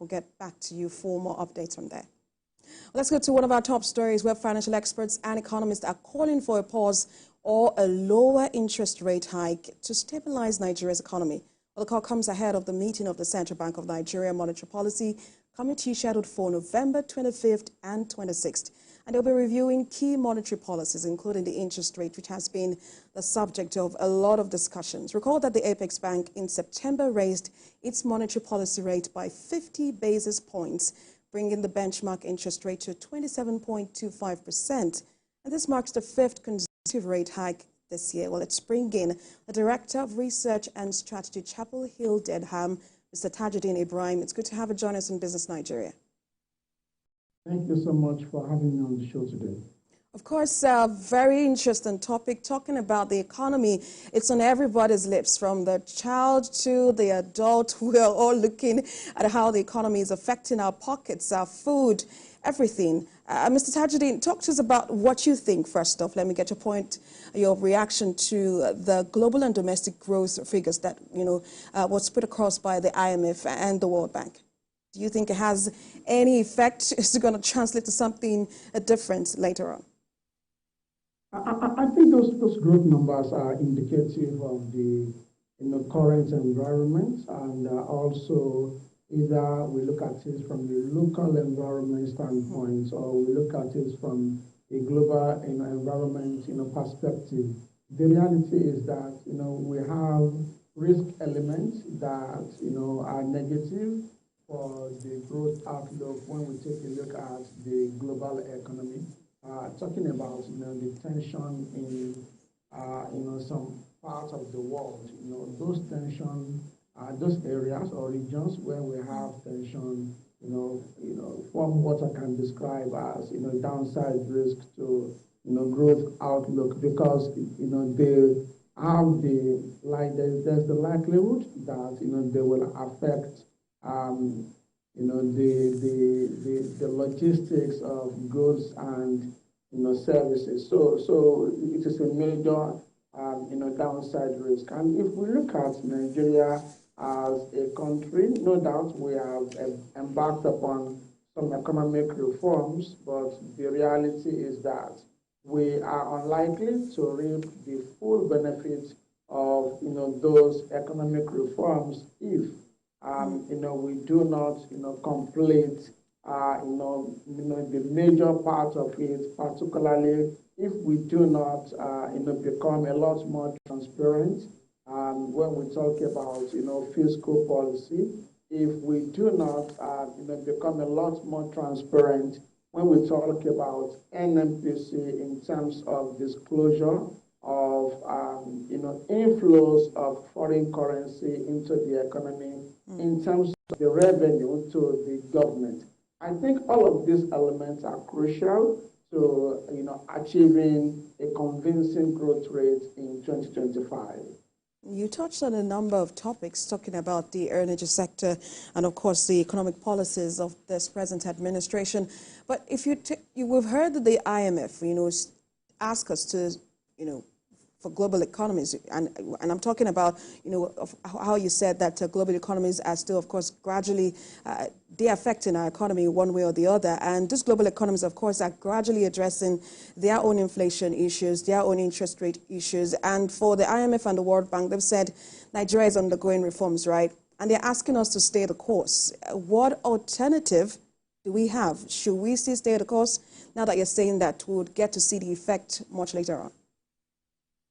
We'll get back to you for more updates from there. Let's go to one of our top stories where financial experts and economists are calling for a pause or a lower interest rate hike to stabilize Nigeria's economy. Well, the call comes ahead of the meeting of the Central Bank of Nigeria Monetary Policy Committee scheduled for November 25th and 26th. And they'll be reviewing key monetary policies, including the interest rate, which has been the subject of a lot of discussions. Recall that the Apex Bank in September raised its monetary policy rate by 50 basis points, bringing the benchmark interest rate to 27.25%. And this marks the fifth consecutive rate hike this year. Well, let's bring in the Director of Research and Strategy, Chapel Hill, Dedham, Mr. Tajuddin Ibrahim. It's good to have you join us in Business Nigeria. Thank you so much for having me on the show today. Of course, a very interesting topic, talking about the economy. It's on everybody's lips, from the child to the adult. We are all looking at how the economy is affecting our pockets, our food, everything. Mr. Tajuddin, talk to us about what you think, first off. Let me get your reaction to the global and domestic growth figures that, was put across by the IMF and the World Bank. Do you think it has any effect? Is it going to translate to something different later on? I think those growth numbers are indicative of the current environment, and also either we look at it from the local environment standpoint, or we look at it from a global environment perspective. The reality is that we have risk elements that are negative for the growth outlook when we take a look at the global economy. Talking about the tension in some parts of the world, those tension, those areas or regions where we have tension, form what I can describe as downside risk to growth outlook, because they have there's the likelihood that they will affect the logistics of goods and services. So it is a major downside risk. And if we look at Nigeria as a country, no doubt we have embarked upon some economic reforms, but the reality is that we are unlikely to reap the full benefits of those economic reforms if we do not, complete, the major part of it, particularly if we do not, become a lot more transparent when we talk about, fiscal policy, if we do not, become a lot more transparent when we talk about MPC in terms of disclosure of, inflows of foreign currency into the economy, in terms of the revenue to the government. I think all of these elements are crucial to, achieving a convincing growth rate in 2025. You touched on a number of topics, talking about the energy sector and, of course, the economic policies of this present administration. But if we've heard that the IMF, ask us to, for global economies, and I'm talking about, of how you said that global economies are still, of course, gradually they're affecting our economy one way or the other. And these global economies, of course, are gradually addressing their own inflation issues, their own interest rate issues. And for the IMF and the World Bank, they've said Nigeria is undergoing reforms, right? And they're asking us to stay the course. What alternative do we have? Should we still stay the course now that you're saying that we would get to see the effect much later on?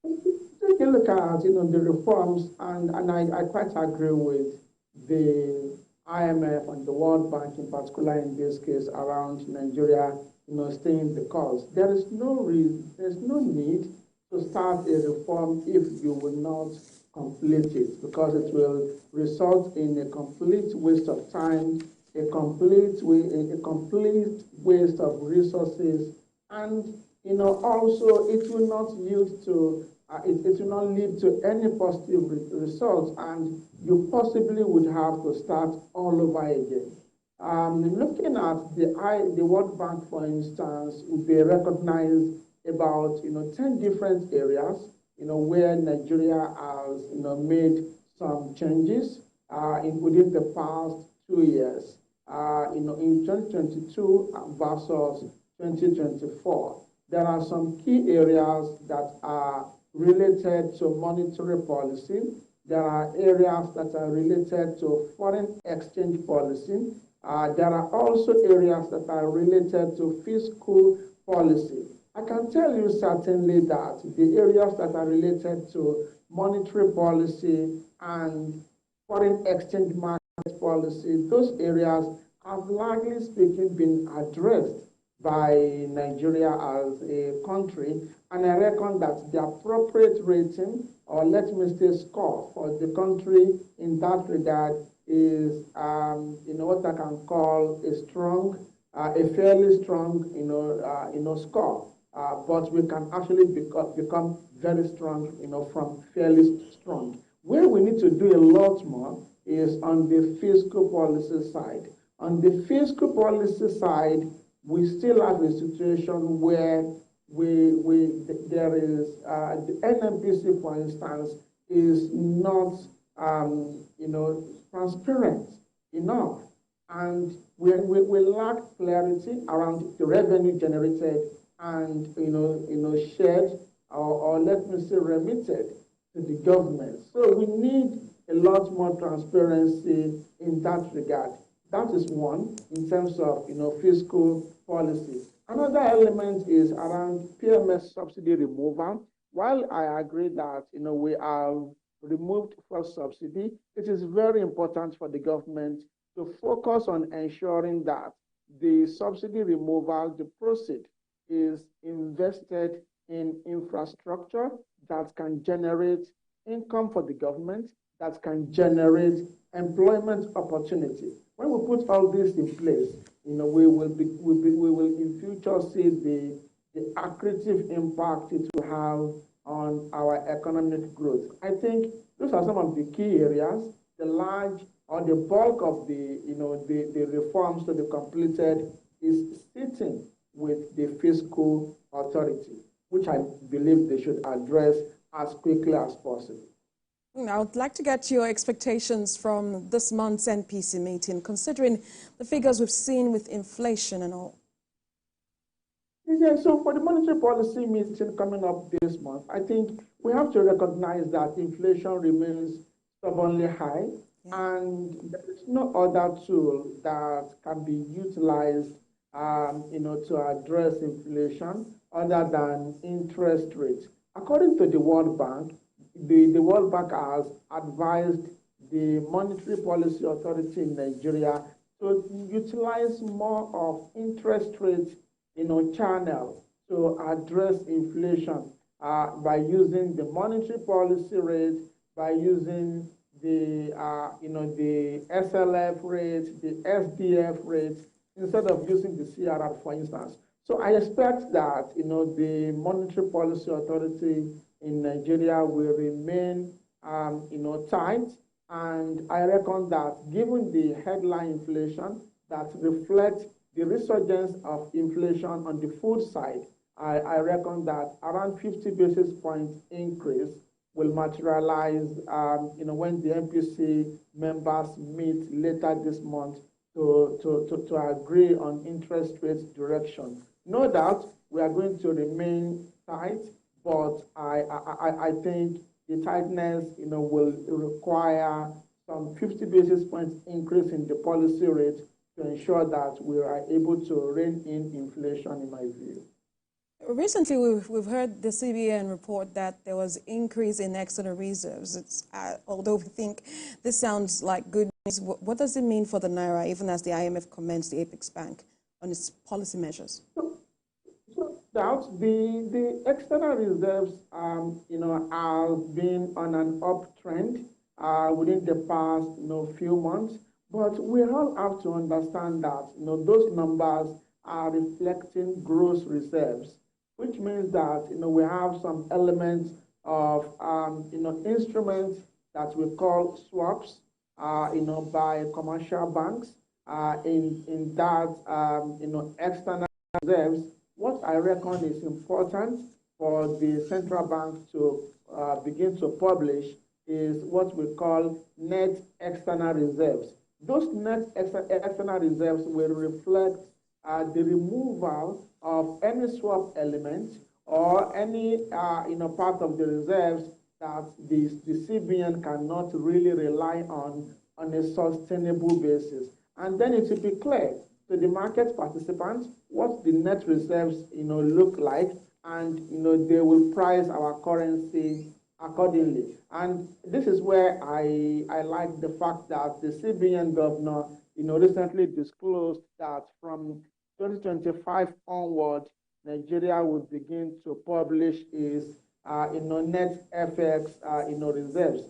Take a look at the reforms, and I quite agree with the IMF and the World Bank in particular in this case around Nigeria, staying the course. There's no need to start a reform if you will not complete it, because it will result in a complete waste of time, a complete waste of resources, and also it will not yield to it will not lead to any positive results, and you possibly would have to start all over again. Looking at the World Bank, for instance, they recognize about 10 different areas where Nigeria has made some changes within the past 2 years. in 2022 versus 2024, there are some key areas that are related to monetary policy. There are areas that are related to foreign exchange policy. There are also areas that are related to fiscal policy. I can tell you certainly that the areas that are related to monetary policy and foreign exchange market policy, those areas have largely speaking been addressed by Nigeria as a country, and I reckon that the appropriate rating, or let me say score, for the country in that regard is, what I can call a fairly strong, score. But we can actually become very strong, from fairly strong. Where we need to do a lot more is on the fiscal policy side. On the fiscal policy side, we still have a situation where there is the NMPC, for instance, is not transparent enough, and we lack clarity around the revenue generated and shared or let me say remitted to the government. So we need a lot more transparency in that regard. That is one in terms of fiscal policy. Another element is around PMS subsidy removal. While I agree that we have removed fuel subsidy, it is very important for the government to focus on ensuring that the subsidy removal, the proceed, is invested in infrastructure that can generate income for the government, that can generate employment opportunity. When we put all this in place, we will in future see the accretive impact it will have on our economic growth. I think those are some of the key areas. The large or the bulk of the reforms to be completed is sitting with the fiscal authority, which I believe they should address as quickly as possible. I would like to get your expectations from this month's MPC meeting, considering the figures we've seen with inflation and all. Yeah, so for the monetary policy meeting coming up this month, I think we have to recognize that inflation remains stubbornly high, and there is no other tool that can be utilized, to address inflation other than interest rates. According to the World Bank, the World Bank has advised the Monetary Policy Authority in Nigeria to utilize more of interest rate channel to address inflation by using the monetary policy rate, by using the the SLF rate, the SDF rate, instead of using the CRR, for instance. So I expect that the Monetary Policy Authority in Nigeria will remain tight, and I reckon that given the headline inflation that reflects the resurgence of inflation on the food side, I reckon that around 50 basis points increase will materialize when the MPC members meet later this month to agree on interest rate direction. No doubt we are going to remain tight, but I think the tightness will require some 50 basis points increase in the policy rate to ensure that we are able to rein in inflation, in my view. Recently, we've heard the CBN report that there was increase in external reserves. Although we think this sounds like good news, what does it mean for the Naira, even as the IMF commends the Apex Bank on its policy measures? The external reserves, have been on an uptrend within the past, few months. But we all have to understand that, those numbers are reflecting gross reserves, which means that, we have some elements of, instruments that we call swaps, by commercial banks in that, external reserves. What I reckon is important for the central bank to begin to publish is what we call net external reserves. those net external reserves will reflect the removal of any swap element or any part of the reserves that the CBN cannot really rely on a sustainable basis. And then it will be clear to the market participants what the net reserves look like, and they will price our currency accordingly. And this is where I like the fact that the CBN governor recently disclosed that from 2025 onward, Nigeria will begin to publish its net FX reserves.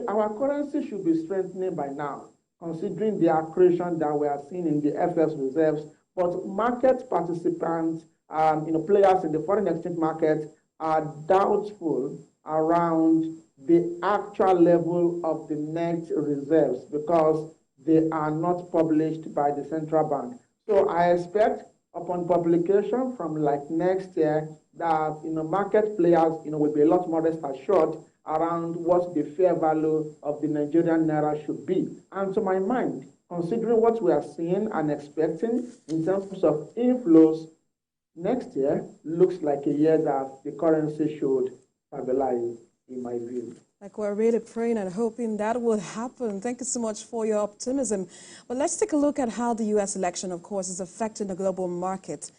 Our currency should be strengthening by now, considering the accretion that we are seeing in the FX reserves. But market participants, players in the foreign exchange market are doubtful around the actual level of the net reserves because they are not published by the central bank. So I expect upon publication from like next year that market players will be a lot more rest assured around what the fair value of the Nigerian naira should be. And to my mind, considering what we are seeing and expecting in terms of inflows, next year looks like a year that the currency should stabilize, in my view. Like, we're really praying and hoping that will happen. Thank you so much for your optimism. But let's take a look at how the U.S. election, of course, is affecting the global market.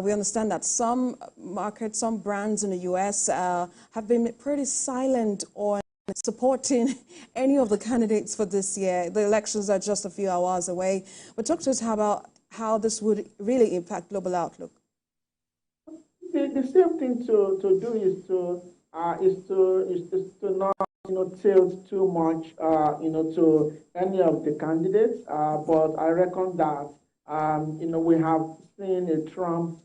We understand that some markets, some brands in the U.S. Have been pretty silent on supporting any of the candidates for this year. The elections are just a few hours away. But talk to us about how this would really impact global outlook. The same thing to do is to not tilt too much to any of the candidates. But I reckon that we have seen a Trump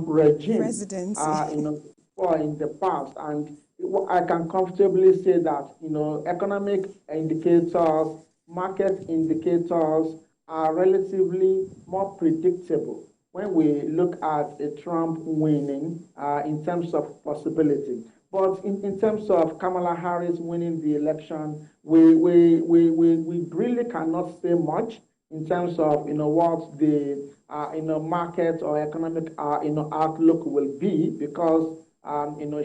regime in the past, and I can comfortably say that economic indicators, market indicators are relatively more predictable when we look at a Trump winning in terms of possibility. But in terms of Kamala Harris winning the election, we really cannot say much in terms of what the market or economic outlook will be, because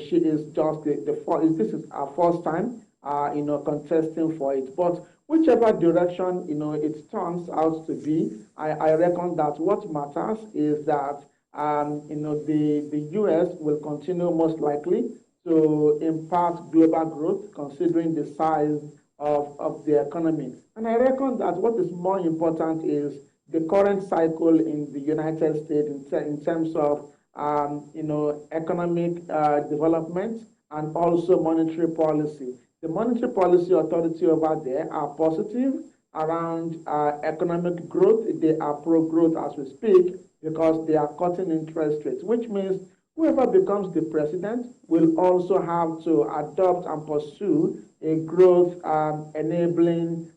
she is just this is our first time contesting for it. But whichever direction it turns out to be, I reckon that what matters is that the U.S. will continue most likely to impart global growth, considering the size of the economy. And I reckon that what is more important is the current cycle in the United States in terms of economic development and also monetary policy. The monetary policy authority over there are positive around economic growth. They are pro-growth as we speak because they are cutting interest rates, which means whoever becomes the president will also have to adopt and pursue a growth enabling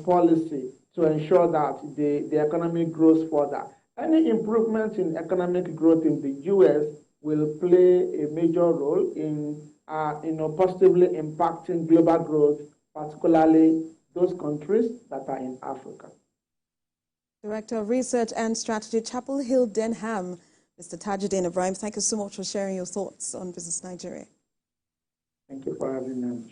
policy to ensure that the economy grows further. Any improvement in economic growth in the U.S. will play a major role in positively impacting global growth, particularly those countries that are in Africa. Director of Research and Strategy, Chapel Hill, Denham, Mr. Tajuddin Ibrahim, thank you so much for sharing your thoughts on Business Nigeria. Thank you for having me.